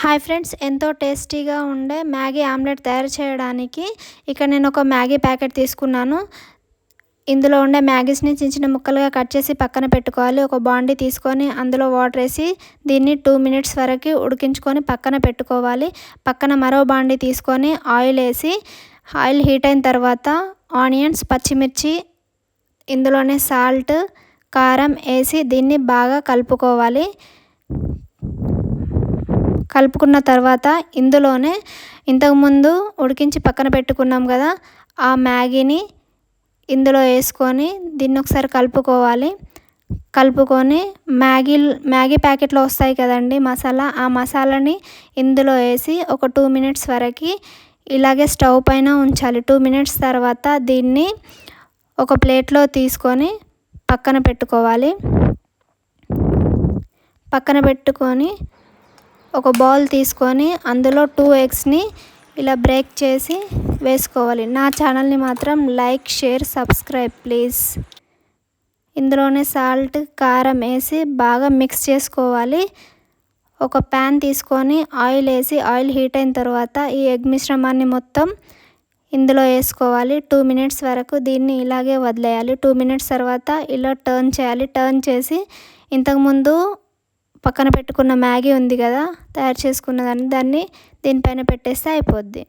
Hi friends, ఎంతో టేస్టీగా ఉండే మ్యాగీ ఆమ్లెట్ తయారు చేయడానికి ఇక్కడ నేను ఒక మ్యాగీ ప్యాకెట్ తీసుకున్నాను. ఇందులో ఉండే మ్యాగీస్ని చిన్న చిన్న ముక్కలుగా కట్ చేసి పక్కన పెట్టుకోవాలి. ఒక బాండీ తీసుకొని అందులో వాటర్ వేసి దీన్ని 2 మినిట్స్ వరకు ఉడికించుకొని పక్కన పెట్టుకోవాలి. పక్కన మరో బాండీ తీసుకొని ఆయిల్ వేసి ఆయిల్ హీట్ అయిన తర్వాత ఆనియన్స్, పచ్చిమిర్చి, ఇందులోనే సాల్ట్, కారం వేసి దీన్ని బాగా కలుపుకోవాలి. కలుపుకున్న తర్వాత ఇందులోనే ఇంతకుముందు ఉడికించి పక్కన పెట్టుకున్నాం కదా, ఆ మ్యాగీని ఇందులో వేసుకొని దీన్ని ఒకసారి కలుపుకోవాలి. కలుపుకొని మ్యాగీ ప్యాకెట్లో వస్తాయి కదండి మసాలా, ఆ మసాలాని ఇందులో వేసి ఒక 2 మినిట్స్ వరకు ఇలాగే స్టవ్ పైన ఉంచాలి. 2 మినిట్స్ తర్వాత దీన్ని ఒక ప్లేట్లో తీసుకొని పక్కన పెట్టుకోవాలి. పక్కన పెట్టుకొని ఒక బౌల్ తీసుకొని అందులో 2 ఎగ్స్ని ఇలా బ్రేక్ చేసి వేసుకోవాలి. నా ఛానల్ని మాత్రం లైక్, షేర్, సబ్స్క్రైబ్ ప్లీజ్. ఇందులోనే సాల్ట్, కారం వేసి బాగా మిక్స్ చేసుకోవాలి. ఒక ప్యాన్ తీసుకొని ఆయిల్ వేసి ఆయిల్ హీట్ అయిన తర్వాత ఈ ఎగ్ మిశ్రమాన్ని మొత్తం ఇందులో వేసుకోవాలి. 2 మినిట్స్ వరకు దీన్ని ఇలాగే వదిలేయాలి. 2 మినిట్స్ తర్వాత ఇలా టర్న్ చేయాలి. టర్న్ చేసి ఇంతకుముందు పక్కన పెట్టుకున్న మ్యాగీ ఉంది కదా, తయారు చేసుకున్న దాన్ని దీనిపైన పెట్టేస్తే అయిపోద్ది.